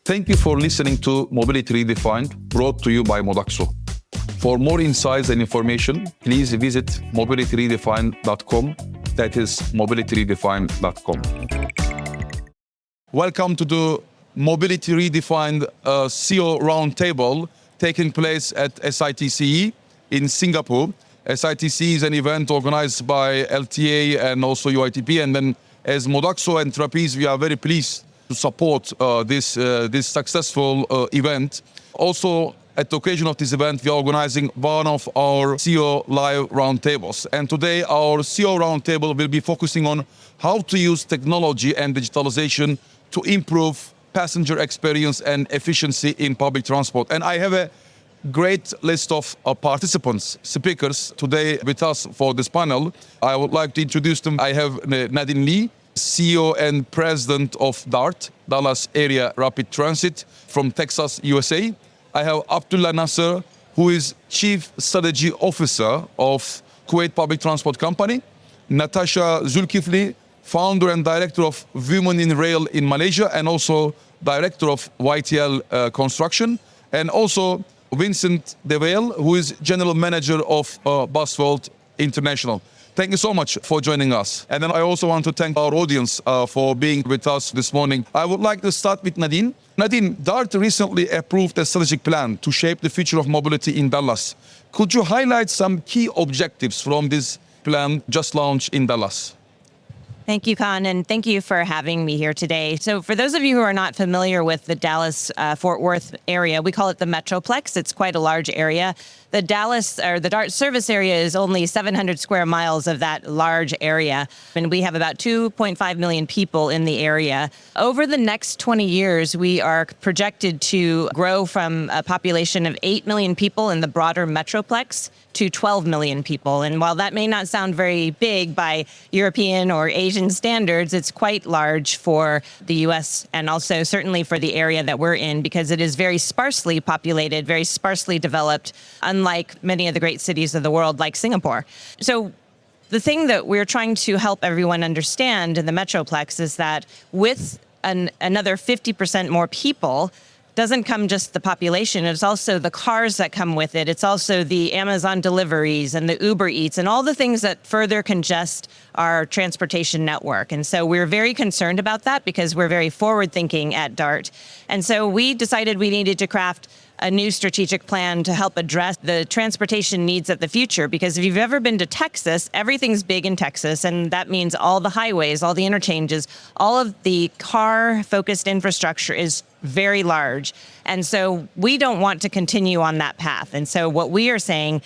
Thank you for listening to Mobility Redefined, brought to you by Modaxo. For more insights and information, please visit mobilityredefined.com. That is mobilityredefined.com. Welcome to the Mobility Redefined CEO Roundtable taking place at SITCE in Singapore. SITCE is an event organized by LTA and also UITP. And then as Modaxo and Trapeze, we are very pleased to support this successful event. Also, at the occasion of this event, we are organizing one of our CEO Live Roundtables. And today, our CEO Roundtable will be focusing on how to use technology and digitalization to improve passenger experience and efficiency in public transport. And I have a great list of participants, speakers today with us for this panel. I would like to introduce them. I have Nadine Lee, CEO and President of DART, Dallas Area Rapid Transit from Texas, USA. I have Abdullah Naser, who is Chief Strategy Officer of Kuwait Public Transport Company. Natasha Zulkifli, Founder and Director of Women in Rail in Malaysia, and also Director of YTL Construction. And also Vincent Dewaele, who is General Manager of Busworld International. Thank you so much for joining us. And then I also want to thank our audience for being with us this morning. I would like to start with Nadine. Nadine, DART recently approved a strategic plan to shape the future of mobility in Dallas. Could you highlight some key objectives from this plan just launched in Dallas? Thank you, Kaan, and thank you for having me here today. So for those of you who are not familiar with the Dallas-Fort Worth area, we call it the Metroplex. It's quite a large area. The DART service area is only 700 square miles of that large area, and we have about 2.5 million people in the area. Over the next 20 years, we are projected to grow from a population of 8 million people in the broader Metroplex to 12 million people. And while that may not sound very big by European or Asian standards, it's quite large for the US and also certainly for the area that we're in, because it is very sparsely populated, very sparsely developed, unlike many of the great cities of the world like Singapore. So the thing that we're trying to help everyone understand in the Metroplex is that with another 50% more people, doesn't come just the population, it's also the cars that come with it. It's also the Amazon deliveries and the Uber Eats and all the things that further congest our transportation network. And so we're very concerned about that because we're very forward thinking at DART. And so we decided we needed to craft a new strategic plan to help address the transportation needs of the future. Because if you've ever been to Texas, everything's big in Texas. And that means all the highways, all the interchanges, all of the car-focused infrastructure is very large. And so we don't want to continue on that path. And so what we are saying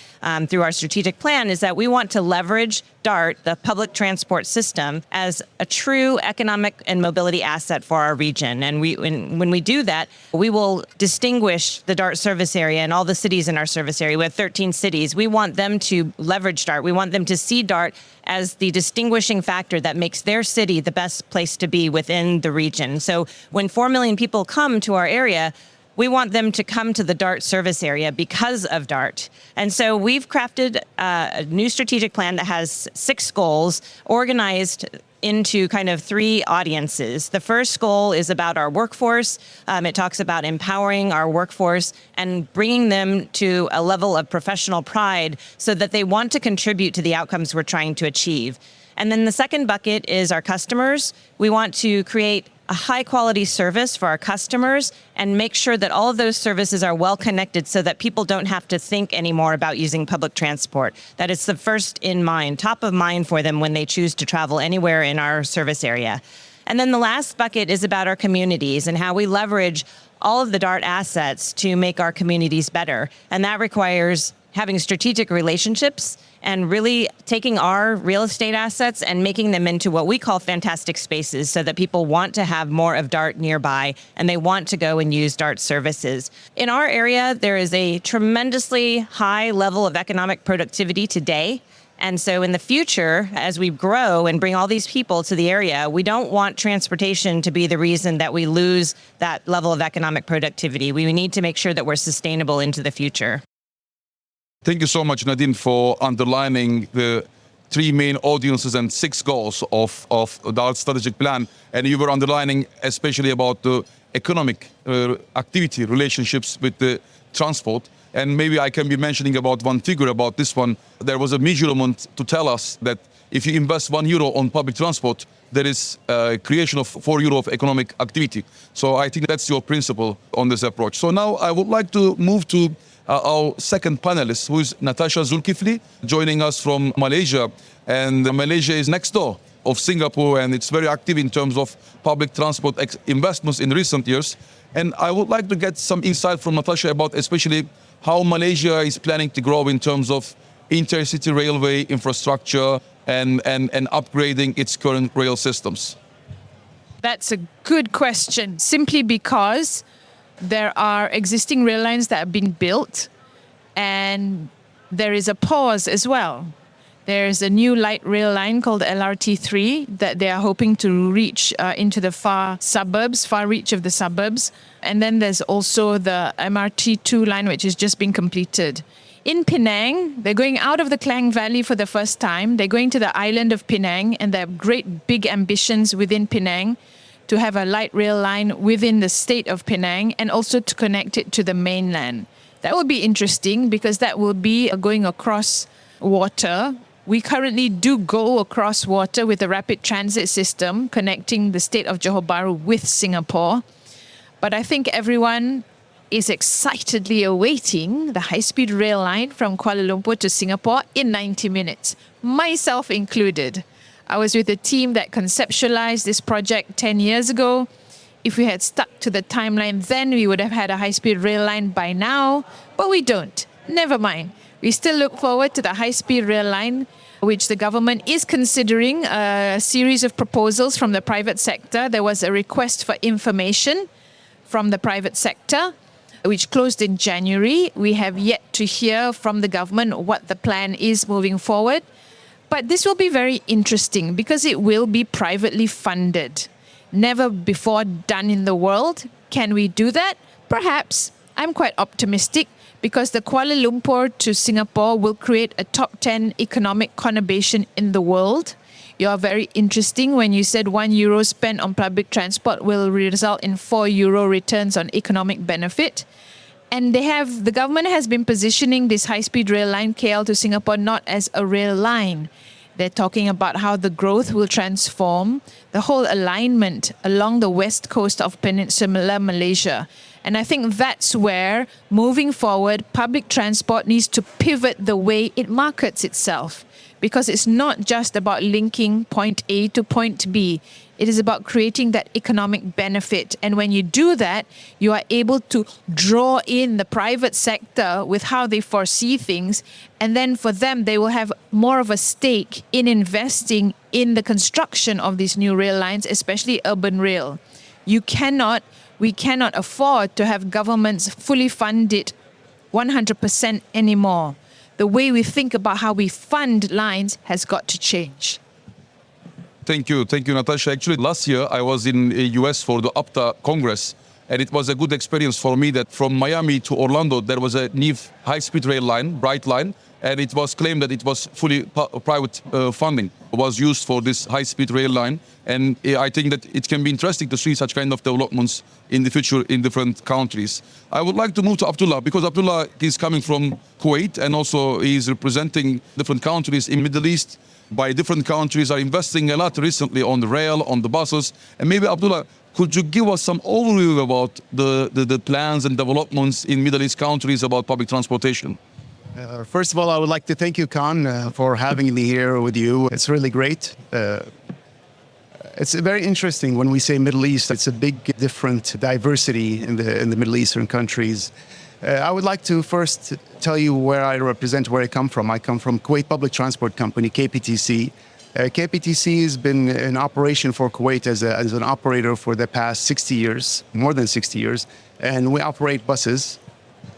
through our strategic plan is that we want to leverage DART, the public transport system, as a true economic and mobility asset for our region. And when we do that, we will distinguish the DART service area and all the cities in our service area. We have 13 cities. We want them to leverage DART. We want them to see DART as the distinguishing factor that makes their city the best place to be within the region. So when 4 million people come to our area, we want them to come to the DART service area because of DART. And so we've crafted a new strategic plan that has 6 goals organized into kind of 3 audiences. The first goal is about our workforce. It talks about empowering our workforce and bringing them to a level of professional pride so that they want to contribute to the outcomes we're trying to achieve. And then the second bucket is our customers. We want to create a high quality service for our customers and make sure that all of those services are well connected so that people don't have to think anymore about using public transport. That it's the first in mind, top of mind for them when they choose to travel anywhere in our service area. And then the last bucket is about our communities and how we leverage all of the DART assets to make our communities better. And that requires having strategic relationships and really taking our real estate assets and making them into what we call fantastic spaces so that people want to have more of DART nearby and they want to go and use DART services. In our area, there is a tremendously high level of economic productivity today. And so in the future, as we grow and bring all these people to the area, we don't want transportation to be the reason that we lose that level of economic productivity. We need to make sure that we're sustainable into the future. Thank you so much, Nadine, for underlining the 3 main audiences and 6 goals of DART's strategic plan. And you were underlining especially about the economic activity relationships with the transport. And maybe I can be mentioning about one figure about this one. There was a measurement to tell us that if you invest €1 on public transport, there is creation of €4 of economic activity. So I think that's your principle on this approach. So now I would like to move to our second panelist, who is Natasha Zulkifli, joining us from Malaysia. And Malaysia is next door of Singapore, and it's very active in terms of public transport investments in recent years. And I would like to get some insight from Natasha about especially how Malaysia is planning to grow in terms of intercity railway infrastructure and upgrading its current rail systems. That's a good question, simply because there are existing rail lines that have been built and there is a pause as well. There's a new light rail line called LRT3 that they are hoping to reach into the far reach of the suburbs. And then there's also the MRT2 line, which has just been completed. In Penang, they're going out of the Klang Valley for the first time. They're going to the island of Penang, and they have great big ambitions within Penang to have a light rail line within the state of Penang and also to connect it to the mainland. That will be interesting because that will be going across water. We currently do go across water with a rapid transit system connecting the state of Johor Bahru with Singapore. But I think everyone is excitedly awaiting the high-speed rail line from Kuala Lumpur to Singapore in 90 minutes, myself included. I was with a team that conceptualized this project 10 years ago. If we had stuck to the timeline then, we would have had a high-speed rail line by now, but we don't. Never mind. We still look forward to the high-speed rail line, which the government is considering a series of proposals from the private sector. There was a request for information from the private sector, which closed in January. We have yet to hear from the government what the plan is moving forward. But this will be very interesting because it will be privately funded. Never before done in the world. Can we do that? Perhaps. I'm quite optimistic because the Kuala Lumpur to Singapore will create a top 10 economic conurbation in the world. You are very interesting when you said €1 spent on public transport will result in €4 returns on economic benefit. And the government has been positioning this high-speed rail line KL to Singapore not as a rail line. They're talking about how the growth will transform the whole alignment along the west coast of Peninsular Malaysia. And I think that's where, moving forward, public transport needs to pivot the way it markets itself. Because it's not just about linking point A to point B. It is about creating that economic benefit. And when you do that, you are able to draw in the private sector with how they foresee things. And then for them, they will have more of a stake in investing in the construction of these new rail lines, especially urban rail. We cannot afford to have governments fully fund it 100% anymore. The way we think about how we fund lines has got to change. Thank you, Natasha. Actually, last year I was in the US for the APTA Congress, and it was a good experience for me that from Miami to Orlando, there was a new high-speed rail line, Bright Line, and it was claimed that it was fully private funding was used for this high-speed rail line. And I think that it can be interesting to see such kind of developments in the future in different countries. I would like to move to Abdullah, because Abdullah is coming from Kuwait, and also he is representing different countries in Middle East. By different countries are investing a lot recently on the rail, on the buses. And maybe, Abdullah, could you give us some overview about the plans and developments in Middle East countries about public transportation? First of all, I would like to thank you, Kaan, for having me here with you. It's really great. It's very interesting when we say Middle East. It's a big, different diversity in the Middle Eastern countries. I would like to first tell you where I represent, where I come from. I come from Kuwait Public Transport Company, KPTC. KPTC has been in operation for Kuwait as an operator for the past 60 years, more than 60 years. And we operate buses,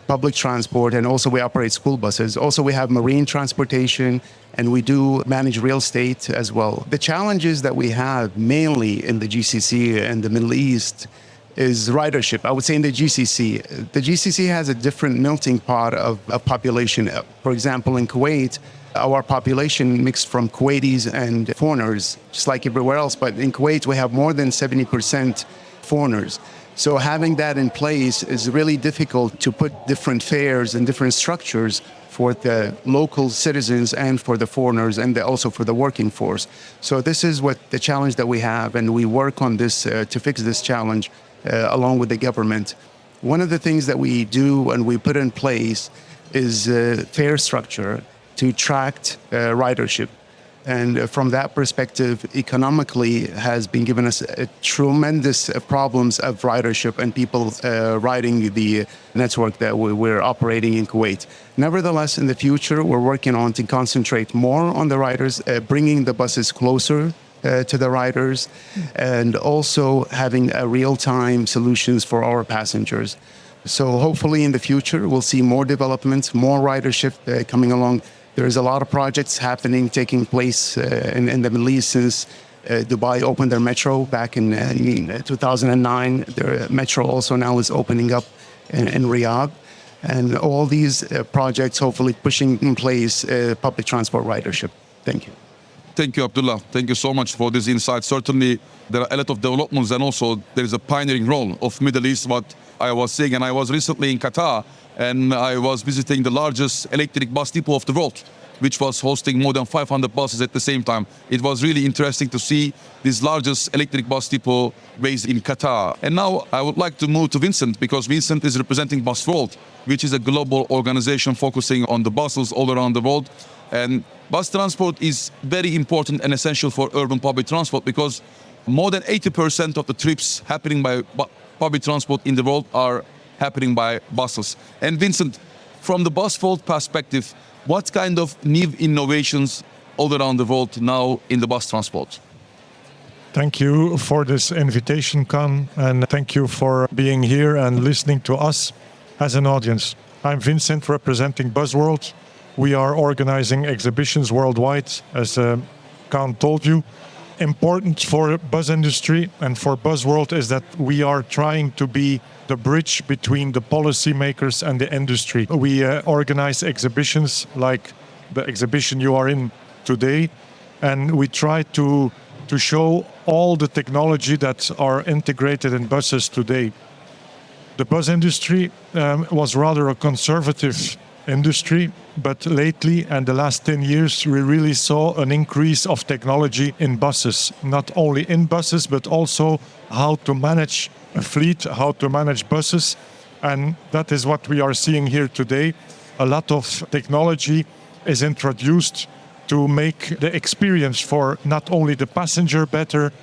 public transport, and also we operate school buses. Also, we have marine transportation, and we do manage real estate as well. The challenges that we have mainly in the GCC and the Middle East is ridership. I would say in the GCC has a different melting pot of population. For example, in Kuwait, our population mixed from Kuwaitis and foreigners, just like everywhere else. But in Kuwait, we have more than 70% foreigners. So having that in place is really difficult to put different fares and different structures for the local citizens and for the foreigners and also for the working force. So this is what the challenge that we have, and we work on this to fix this challenge along with the government. One of the things that we do and we put in place is fare structure to track ridership. And from that perspective, economically has been given us tremendous problems of ridership and people riding the network that we're operating in Kuwait. Nevertheless, in the future, we're working on to concentrate more on the riders, bringing the buses closer to the riders, and also having a real-time solutions for our passengers. So hopefully in the future, we'll see more development, more ridership coming along. There's a lot of projects happening, taking place in the Middle East since Dubai opened their metro back in 2009. Their metro also now is opening up in Riyadh. And all these projects hopefully pushing in place public transport ridership. Thank you. Thank you, Abdullah. Thank you so much for this insight. Certainly, there are a lot of developments, and also there is a pioneering role of Middle East, what I was saying. And I was recently in Qatar, and I was visiting the largest electric bus depot of the world, which was hosting more than 500 buses at the same time. It was really interesting to see this largest electric bus depot based in Qatar. And now I would like to move to Vincent, because Vincent is representing Busworld, which is a global organization focusing on the buses all around the world. And bus transport is very important and essential for urban public transport, because more than 80% of the trips happening by public transport in the world are happening by buses. And Vincent, from the Busworld perspective, what kind of new innovations all around the world now in the bus transport? Thank you for this invitation, Kaan, and thank you for being here and listening to us as an audience. I'm Vincent, representing Busworld. We are organizing exhibitions worldwide, as Kaan told you. Important for bus industry and for Busworld is that we are trying to be the bridge between the policymakers and the industry. We organize exhibitions like the exhibition you are in today, and we try to show all the technology that are integrated in buses today. The bus industry was rather a conservative industry, but lately, and the last 10 years, we really saw an increase of technology in buses. Not only in buses, but also how to manage a fleet, how to manage buses. And that is what we are seeing here today. A lot of technology is introduced to make the experience for not only the passenger better,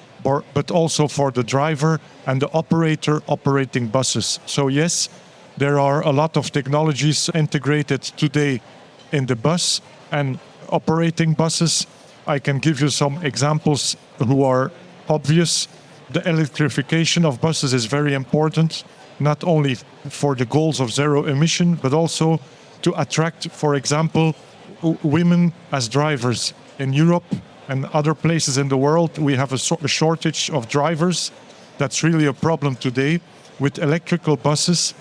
but also for the driver and the operator operating buses. So yes, there are a lot of technologies integrated today in the bus and operating buses. I can give you some examples who are obvious. The electrification of buses is very important, not only for the goals of zero emission, but also to attract, for example, women as drivers. In Europe and other places in the world, we have a shortage of drivers. That's really a problem today. With electrical buses,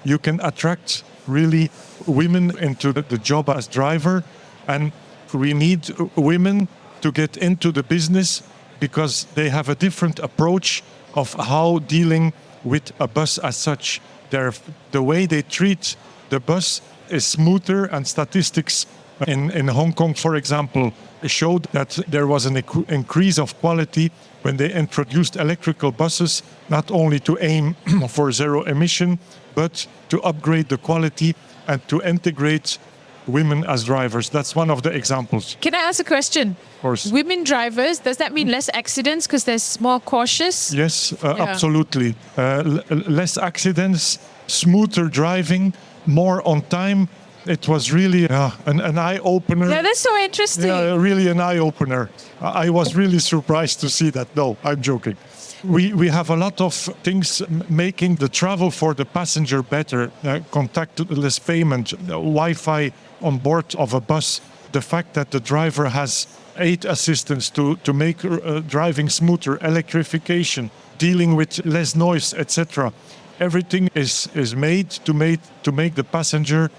you can attract really women into the job as driver, and we need women to get into the business because they have a different approach of how dealing with a bus as such. The way they treat the bus is smoother, and statistics in Hong Kong, for example, showed that there was an increase of quality when they introduced electrical buses, not only to aim for zero emission, but to upgrade the quality and to integrate women as drivers. That's one of the examples. Can I ask a question? Of course. Women drivers, does that mean less accidents because they're more cautious? Yes, absolutely. Less accidents, smoother driving, more on time. It was really an eye-opener. Yeah, that's so interesting. Yeah, really an eye-opener. I was really surprised to see that. No, I'm joking. We have a lot of things making the travel for the passenger better. Contactless payment, Wi-Fi on board of a bus. The fact that the driver has 8 assistants to make driving smoother, electrification, dealing with less noise, etc. Everything is made to make the passenger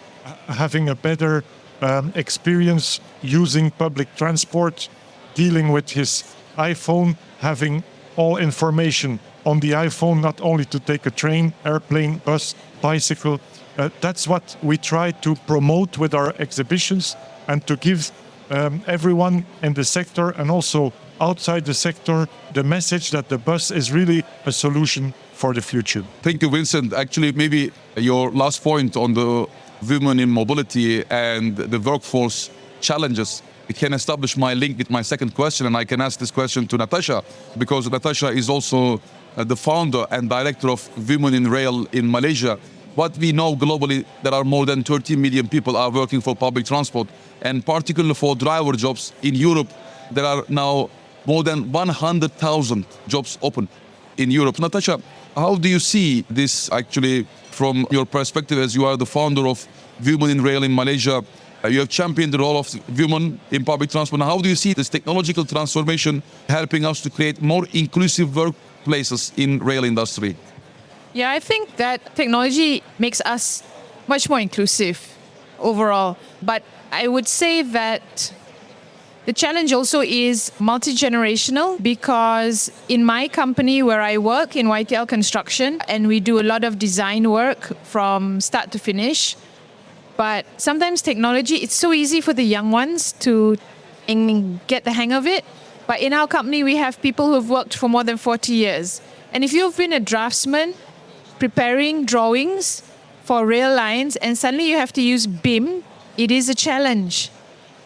having a better experience using public transport, dealing with his iPhone, having all information on the iPhone, not only to take a train, airplane, bus, bicycle. That's what we try to promote with our exhibitions and to give everyone in the sector and also outside the sector the message that the bus is really a solution for the future. Thank you, Vincent. Actually, maybe your last point on the women in mobility and the workforce challenges, it can establish my link with my second question, and I can ask this question to Natasha, because Natasha is also the founder and director of Women in Rail in Malaysia. What we know globally, there are more than 30 million people are working for public transport, and particularly for driver jobs in Europe, there are now more than 100,000 jobs open in Europe. Natasha, how do you see this actually from your perspective as you are the founder of Women in Rail in Malaysia? You have championed the role of women in public transport. Now, how do you see this technological transformation helping us to create more inclusive workplaces in rail industry? Yeah, I think that technology makes us much more inclusive overall. But I would say that the challenge also is multi-generational, because in my company where I work in YTL Construction, and we do a lot of design work from start to finish, but sometimes technology, it's so easy for the young ones to get the hang of it. But in our company, we have people who've worked for more than 40 years. And if you've been a draftsman preparing drawings for rail lines and suddenly you have to use BIM, it is a challenge.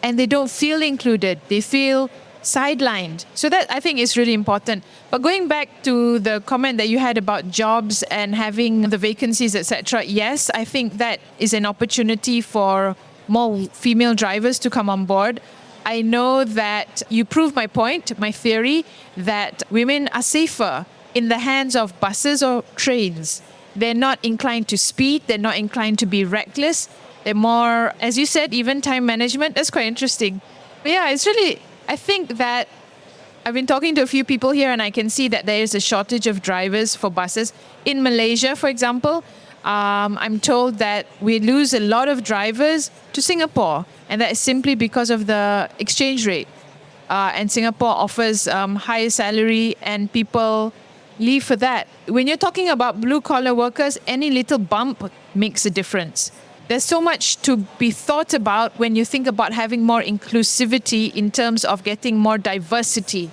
And they don't feel included. They feel sidelined. So that, I think, is really important. But going back to the comment that you had about jobs and having the vacancies, etc., yes, I think that is an opportunity for more female drivers to come on board. I know that you proved my point, my theory, that women are safer in the hands of buses or trains. They're not inclined to speed. They're not inclined to be reckless. They're more, as you said, even time management. That's quite interesting. But yeah, it's really, I think that I've been talking to a few people here and I can see that there is a shortage of drivers for buses. In Malaysia, for example, I'm told that we lose a lot of drivers to Singapore, and that is simply because of the exchange rate. And Singapore offers higher salary and people leave for that. When you're talking about blue-collar workers, any little bump makes a difference. There's so much to be thought about when you think about having more inclusivity in terms of getting more diversity.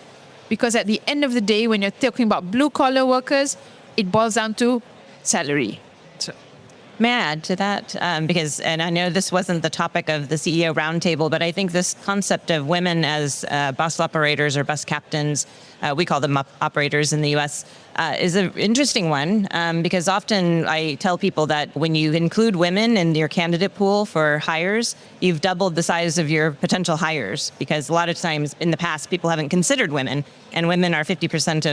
Because at the end of the day, when you're talking about blue-collar workers, it boils down to salary. So. May I add to that? Because, and I know this wasn't the topic of the CEO roundtable, but I think this concept of women as bus operators or bus captains, we call them operators in the U.S., is an interesting one, because often I tell people that when you include women in your candidate pool for hires, you've doubled the size of your potential hires, because a lot of times in the past, people haven't considered women, and women are 50%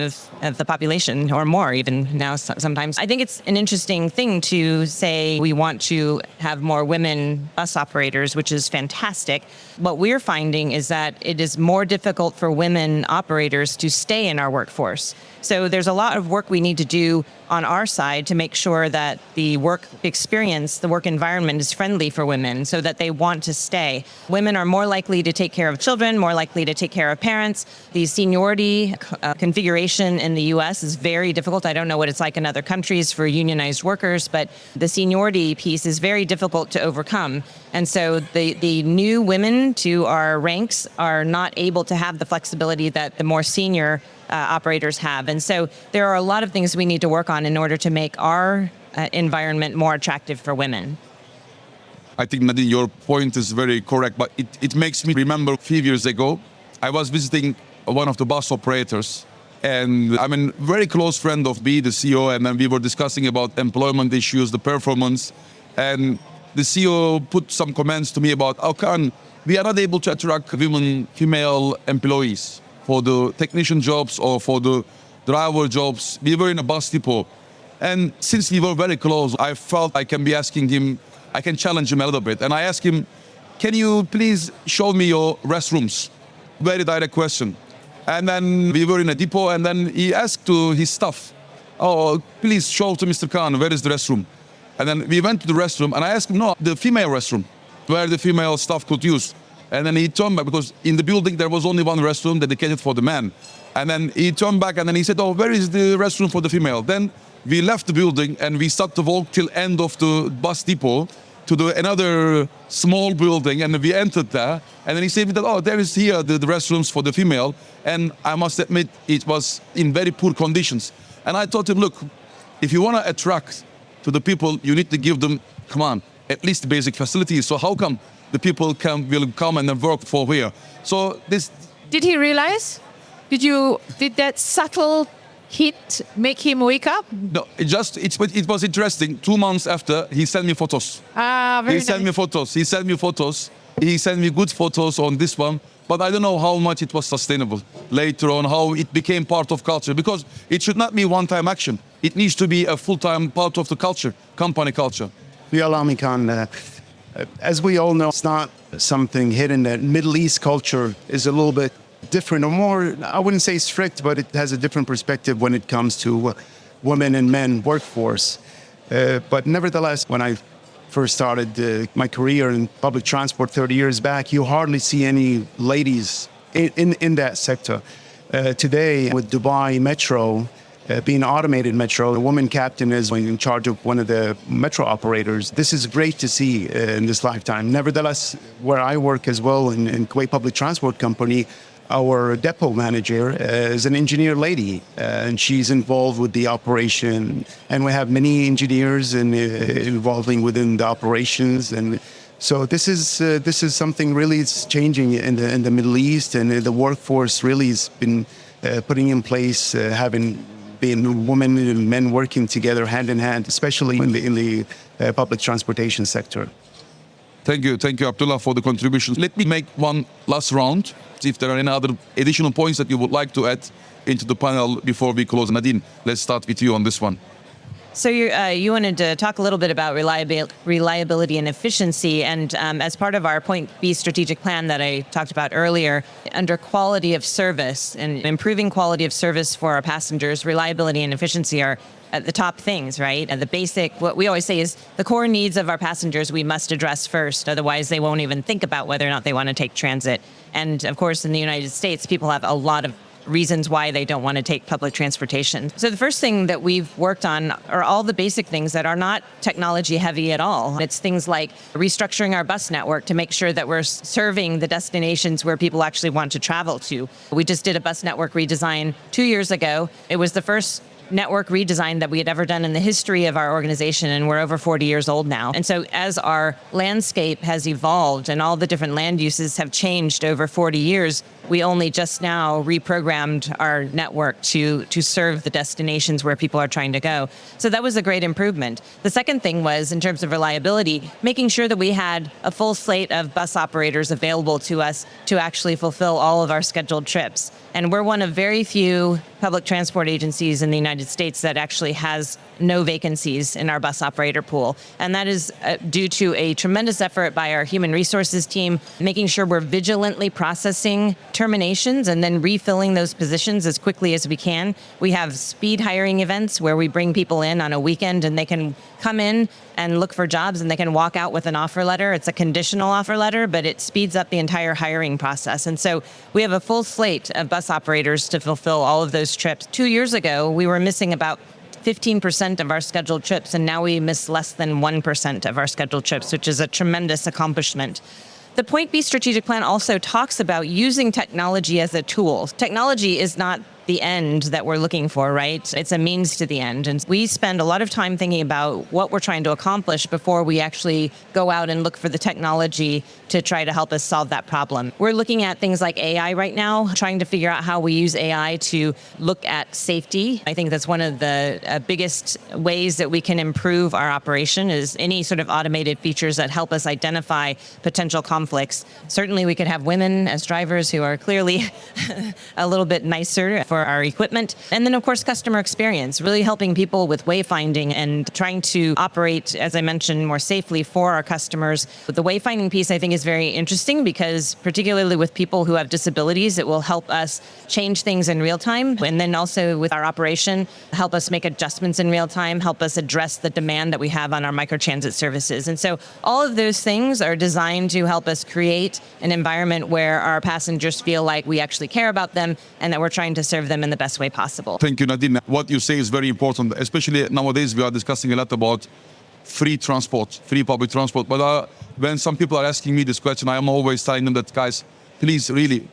of the population or more even now sometimes. I think it's an interesting thing to say we want to have more women bus operators, which is fantastic. What we're finding is that it is more difficult for women operators to stay in our workforce. So there's a lot of work we need to do on our side to make sure that the work experience, the work environment is friendly for women so that they want to stay. Women are more likely to take care of children, more likely to take care of parents. The seniority configuration in the U.S. is very difficult. I don't know what it's like in other countries for unionized workers, but the seniority piece is very difficult to overcome. And so the new women to our ranks are not able to have the flexibility that the more senior operators have. And so there are a lot of things we need to work on in order to make our environment more attractive for women. I think, Nadine, your point is very correct, but it makes me remember a few years ago, I was visiting one of the bus operators, and I'm a very close friend of B, the CEO, and then we were discussing about employment issues, the performance, and the CEO put some comments to me about, Kaan, we are not able to attract female employees for the technician jobs or for the driver jobs. We were in a bus depot. And since we were very close, I felt I can be asking him, I can challenge him a little bit. And I asked him, can you please show me your restrooms? Very direct question. And then we were in a depot, and then he asked to his staff, oh, please show to Mr. Kaan, where is the restroom? And then we went to the restroom, and I asked him, no, the female restroom, where the female staff could use. And then he turned back because in the building there was only one restroom dedicated for the men. And then he turned back and then he said, oh, where is the restroom for the female? Then we left the building and we started to walk till end of the bus depot to another small building, and we entered there. And then he said that, oh, there is here the restrooms for the female. And I must admit, it was in very poor conditions. And I told him, look, if you want to attract to the people, you need to give them, come on, at least basic facilities. So how come the people will come and then work for here? So this... Did he realize? Did that subtle hint make him wake up? No, it was interesting. 2 months after, he sent me photos. Very nice. He sent me good photos on this one. But I don't know how much it was sustainable later on, how it became part of culture. Because it should not be one-time action. It needs to be a full-time part of the culture, company culture. If you allow me, Kaan, as we all know, it's not something hidden that Middle East culture is a little bit different or more, I wouldn't say strict, but it has a different perspective when it comes to women and men workforce. But nevertheless, when I first started my career in public transport 30 years back, you hardly see any ladies in that sector. Today, with Dubai Metro being automated metro, the woman captain is in charge of one of the metro operators. This is great to see in this lifetime. Nevertheless, where I work as well in Kuwait Public Transport Company, our depot manager is an engineer lady, and she's involved with the operation. And we have many engineers involving within the operations. And so this is something really is changing in the Middle East, and the workforce really has been putting in place, being women and men working together hand in hand, especially in the public transportation sector. Thank you, Abdullah, for the contributions. Let me make one last round. See if there are any other additional points that you would like to add into the panel before we close. Nadine, let's start with you on this one. So you wanted to talk a little bit about reliability and efficiency, and as part of our Point B strategic plan that I talked about earlier, under quality of service and improving quality of service for our passengers, reliability and efficiency are at the top things, right? And the basic, what we always say is the core needs of our passengers we must address first, otherwise they won't even think about whether or not they want to take transit. And of course, in the United States, people have a lot of reasons why they don't want to take public transportation. So the first thing that we've worked on are all the basic things that are not technology heavy at all. It's things like restructuring our bus network to make sure that we're serving the destinations where people actually want to travel to. We just did a bus network redesign 2 years ago. It was the first network redesign that we had ever done in the history of our organization, and we're over 40 years old now. And so as our landscape has evolved and all the different land uses have changed over 40 years, we only just now reprogrammed our network to serve the destinations where people are trying to go. So that was a great improvement. The second thing was, in terms of reliability, making sure that we had a full slate of bus operators available to us to actually fulfill all of our scheduled trips. And we're one of very few public transport agencies in the United States that actually has no vacancies in our bus operator pool. And that is due to a tremendous effort by our human resources team, making sure we're vigilantly processing terminations and then refilling those positions as quickly as we can. We have speed hiring events where we bring people in on a weekend and they can come in and look for jobs and they can walk out with an offer letter. It's a conditional offer letter, but it speeds up the entire hiring process. And so we have a full slate of bus operators to fulfill all of those trips. 2 years ago, we were missing about 15% of our scheduled trips, and now we miss less than 1% of our scheduled trips, which is a tremendous accomplishment. The Point B strategic plan also talks about using technology as a tool. Technology is not the end that we're looking for, right? It's a means to the end. And we spend a lot of time thinking about what we're trying to accomplish before we actually go out and look for the technology to try to help us solve that problem. We're looking at things like AI right now, trying to figure out how we use AI to look at safety. I think that's one of the biggest ways that we can improve our operation is any sort of automated features that help us identify potential conflicts. Certainly we could have women as drivers who are clearly a little bit nicer for our equipment. And then, of course, customer experience, really helping people with wayfinding and trying to operate, as I mentioned, more safely for our customers. The wayfinding piece, I think, is very interesting because particularly with people who have disabilities, it will help us change things in real time. And then also with our operation, help us make adjustments in real time, help us address the demand that we have on our microtransit services. And so all of those things are designed to help us create an environment where our passengers feel like we actually care about them and that we're trying to serve them in the best way possible. Thank you, Nadine. What you say is very important, especially nowadays we are discussing a lot about free transport, free public transport. But when some people are asking me this question, I am always telling them that, guys, please really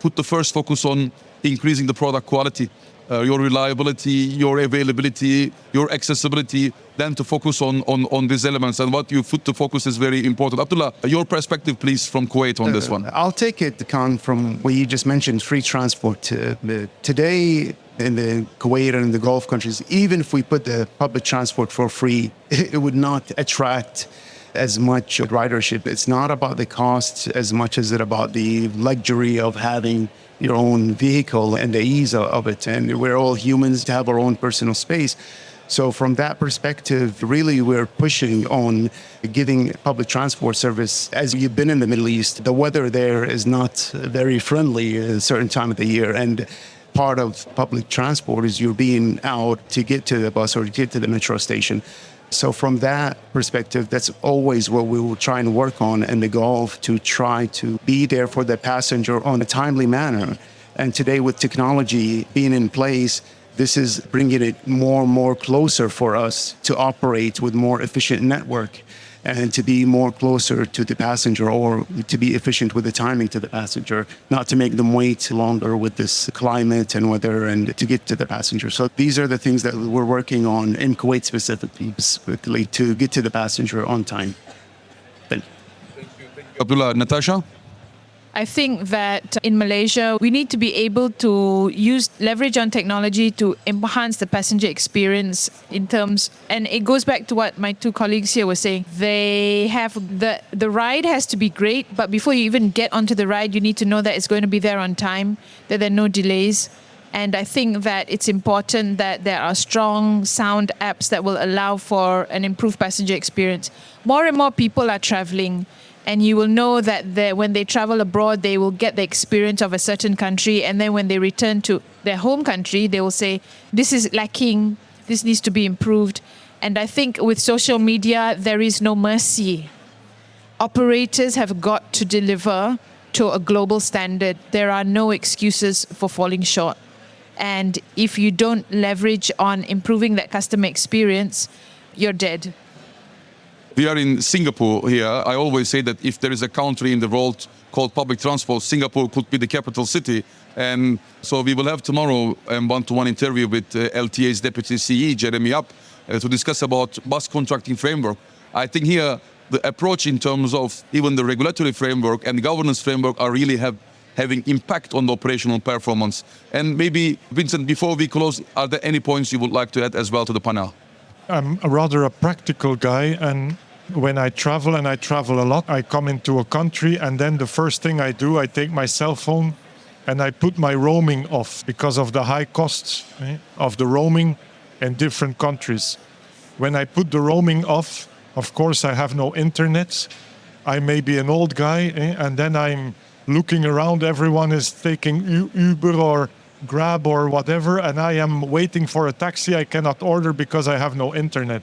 put the first focus on increasing the product quality, your reliability, your availability, your accessibility, then to focus on these elements. And what you put to focus is very important. Abdullah, your perspective, please, from Kuwait on this one. I'll take it, Kaan, from what you just mentioned, free transport. Today, in the Kuwait and in the Gulf countries, even if we put the public transport for free, it would not attract as much ridership. It's not about the cost as much as it about the luxury of having your own vehicle and the ease of it. And we're all humans to have our own personal space. So from that perspective, really, we're pushing on giving public transport service. As you've been in the Middle East, the weather there is not very friendly at a certain time of the year. And part of public transport is you're being out to get to the bus or to get to the metro station. So from that perspective, that's always what we will try and work on in the Gulf, to try to be there for the passenger on a timely manner. And today with technology being in place, this is bringing it more and more closer for us to operate with more efficient network and to be more closer to the passenger, or to be efficient with the timing to the passenger, not to make them wait longer with this climate and weather and to get to the passenger. So these are the things that we're working on in Kuwait specifically to get to the passenger on time. Thank you, Abdullah. Natasha? I think that in Malaysia, we need to be able to leverage on technology to enhance the passenger experience in terms, and it goes back to what my two colleagues here were saying. They have the ride has to be great, but before you even get onto the ride, you need to know that it's going to be there on time, that there are no delays. And I think that it's important that there are strong sound apps that will allow for an improved passenger experience. More and more people are traveling. And you will know that when they travel abroad, they will get the experience of a certain country. And then when they return to their home country, they will say, this is lacking, this needs to be improved. And I think with social media, there is no mercy. Operators have got to deliver to a global standard. There are no excuses for falling short. And if you don't leverage on improving that customer experience, you're dead. We are in Singapore here. I always say that if there is a country in the world called public transport, Singapore could be the capital city. And so we will have tomorrow a one-to-one interview with LTA's Deputy CE, Jeremy Yap, to discuss about bus contracting framework. I think here the approach in terms of even the regulatory framework and governance framework are really having impact on the operational performance. And maybe, Vincent, before we close, are there any points you would like to add as well to the panel? I'm rather a practical guy, and when I travel, and I travel a lot, I come into a country, and then the first thing I do, I take my cell phone and I put my roaming off because of the high costs of the roaming in different countries. When I put the roaming off, of course, I have no internet. I may be an old guy, and then I'm looking around. Everyone is taking Uber or Grab or whatever, and I am waiting for a taxi I cannot order because I have no internet.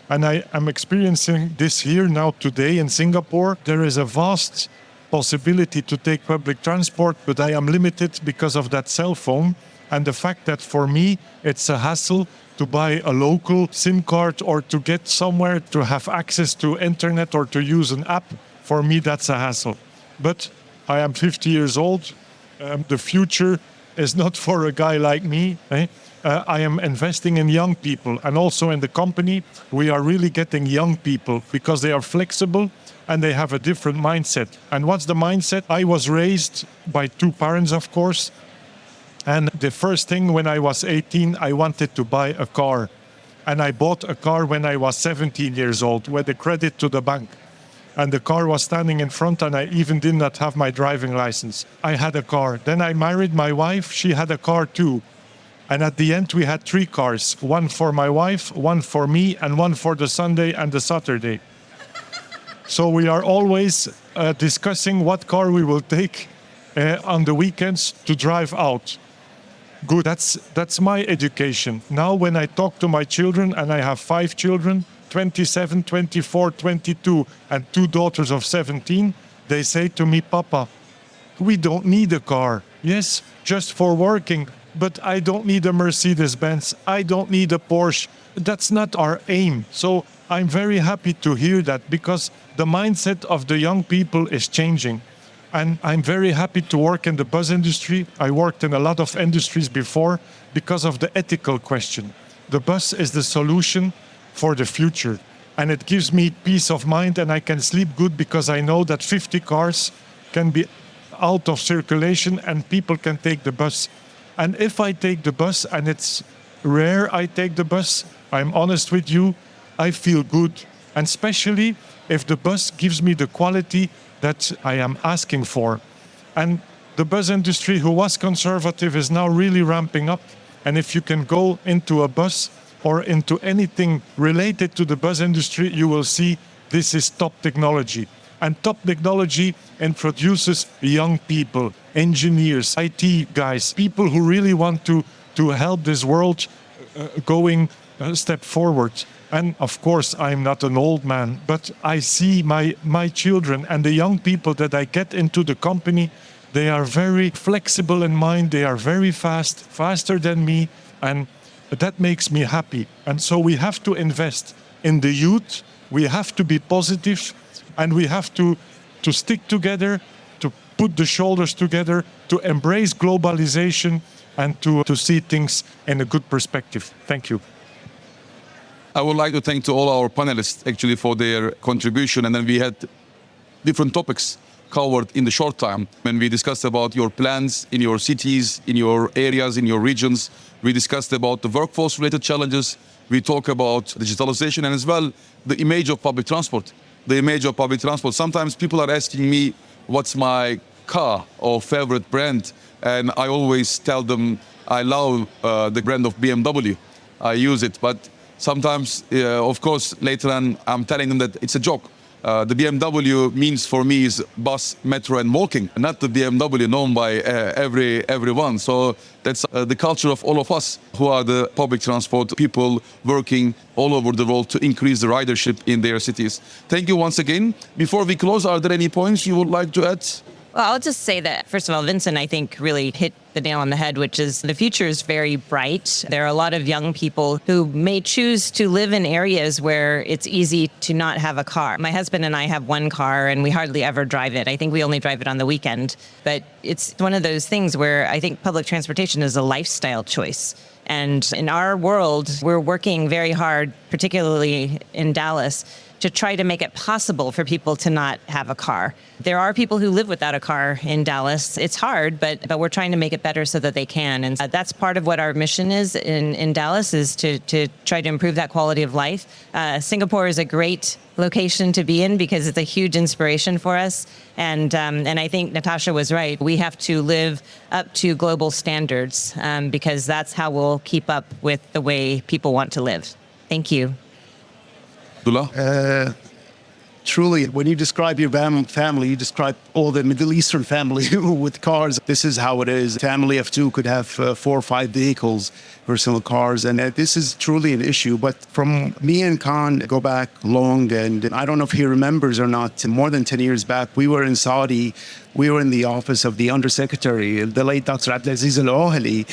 And I am experiencing this here now today in Singapore. There is a vast possibility to take public transport, but I am limited because of that cell phone and the fact that for me it's a hassle to buy a local SIM card or to get somewhere to have access to internet or to use an app. For me, that's a hassle. But I am 50 years old. The future is not for a guy like me. I am investing in young people, and also in the company, we are really getting young people because they are flexible and they have a different mindset. And what's the mindset? I was raised by two parents, of course. And the first thing when I was 18, I wanted to buy a car. And I bought a car when I was 17 years old with a credit to the bank. And the car was standing in front, and I even did not have my driving license. I had a car. Then I married my wife. She had a car too. And at the end, we had 3 cars, one for my wife, one for me, and one for the Sunday and the Saturday. So we are always discussing what car we will take on the weekends to drive out. Good, that's my education. Now when I talk to my children, and I have 5 children, 27, 24, 22, and 2 daughters of 17, they say to me, Papa, we don't need a car. Yes, just for working, but I don't need a Mercedes-Benz. I don't need a Porsche. That's not our aim. So I'm very happy to hear that, because the mindset of the young people is changing. And I'm very happy to work in the bus industry. I worked in a lot of industries before because of the ethical question. The bus is the solution for the future. And it gives me peace of mind, and I can sleep good because I know that 50 cars can be out of circulation and people can take the bus. And if I take the bus, and it's rare I take the bus, I'm honest with you, I feel good. And especially if the bus gives me the quality that I am asking for. And the bus industry, who was conservative, is now really ramping up. And if you can go into a bus or into anything related to the bus industry, you will see this is top technology. And top technology introduces young people, engineers, IT guys, people who really want to help this world going a step forward. And of course, I'm not an old man, but I see my children and the young people that I get into the company, they are very flexible in mind, they are very fast, faster than me, and that makes me happy. And so we have to invest in the youth, we have to be positive, and we have to stick together, to put the shoulders together, to embrace globalization, and to see things in a good perspective. Thank you. I would like to thank to all our panelists actually for their contribution, and then we had different topics covered in the short time. When we discussed about your plans in your cities, in your areas, in your regions, we discussed about the workforce-related challenges, we talk about digitalization, and as well the image of public transport. The image of public transport. Sometimes people are asking me what's my car or favorite brand, and I always tell them I love the brand of BMW. I use it, but sometimes, of course, later on, I'm telling them that it's a joke. The BMW means for me is bus, metro, and walking, not the BMW known by everyone. So that's the culture of all of us who are the public transport people working all over the world to increase the ridership in their cities. Thank you once again. Before we close, are there any points you would like to add? Well, I'll just say that, first of all, Vincent, I think, really hit the nail on the head, which is the future is very bright. There are a lot of young people who may choose to live in areas where it's easy to not have a car. My husband and I have one car, and we hardly ever drive it. I think we only drive it on the weekend. But it's one of those things where I think public transportation is a lifestyle choice. And in our world, we're working very hard, particularly in Dallas, to try to make it possible for people to not have a car. There are people who live without a car in Dallas. It's hard, but we're trying to make it better so that they can. And that's part of what our mission is in Dallas, is to try to improve that quality of life. Singapore is a great location to be in because it's a huge inspiration for us. And I think Natasha was right. We have to live up to global standards because that's how we'll keep up with the way people want to live. Thank you. Abdullah? Truly, when you describe your family, you describe all the Middle Eastern family with cars. This is how it is. A family of 2 could have 4 or 5 vehicles, personal cars, and this is truly an issue. But from me and Kaan go back long, and I don't know if he remembers or not, more than 10 years back, we were in Saudi. We were in the office of the Undersecretary, the late Dr. Abdulaziz Al-Ohali.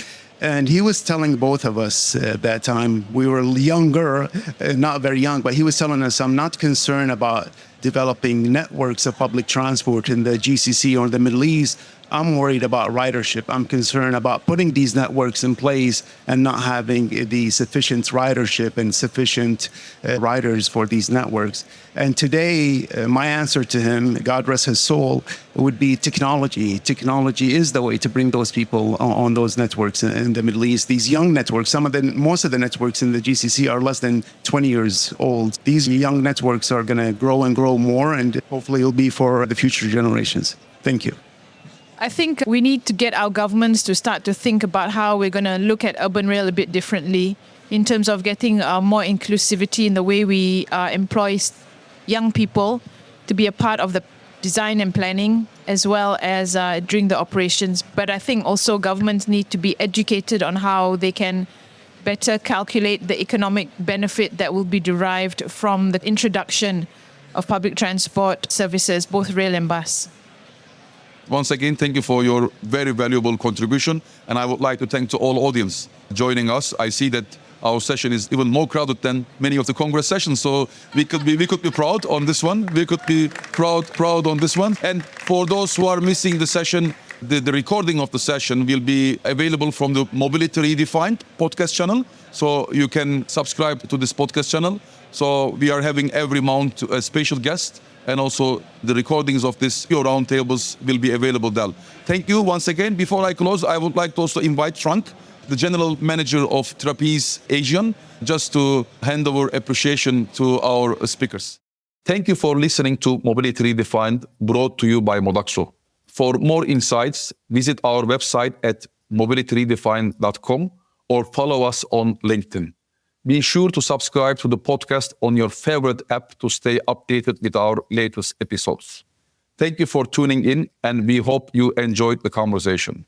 And he was telling both of us at that time, we were younger, not very young, but he was telling us, I'm not concerned about developing networks of public transport in the GCC or the Middle East. I'm worried about ridership. I'm concerned about putting these networks in place and not having the sufficient ridership and sufficient riders for these networks. And today, my answer to him, God rest his soul, would be technology. Technology is the way to bring those people on those networks in the Middle East. These young networks, most of the networks in the GCC are less than 20 years old. These young networks are going to grow and grow more, and hopefully it'll be for the future generations. Thank you. I think we need to get our governments to start to think about how we're going to look at urban rail a bit differently in terms of getting more inclusivity in the way we employ young people to be a part of the design and planning as well as during the operations. But I think also governments need to be educated on how they can better calculate the economic benefit that will be derived from the introduction of public transport services, both rail and bus. Once again, thank you for your very valuable contribution. And I would like to thank to all audience joining us. I see that our session is even more crowded than many of the Congress sessions. So we could be proud on this one. We could be proud on this one. And for those who are missing the session, the recording of the session will be available from the Mobility Redefined podcast channel. So you can subscribe to this podcast channel. So we are having every month a special guest, and also the recordings of this roundtables will be available there. Thank you once again. Before I close, I would like to also invite Frank, the general manager of Trapeze Asian, just to hand over appreciation to our speakers. Thank you for listening to Mobility Redefined, brought to you by Modaxo. For more insights, visit our website at mobilityredefined.com or follow us on LinkedIn. Be sure to subscribe to the podcast on your favorite app to stay updated with our latest episodes. Thank you for tuning in, and we hope you enjoyed the conversation.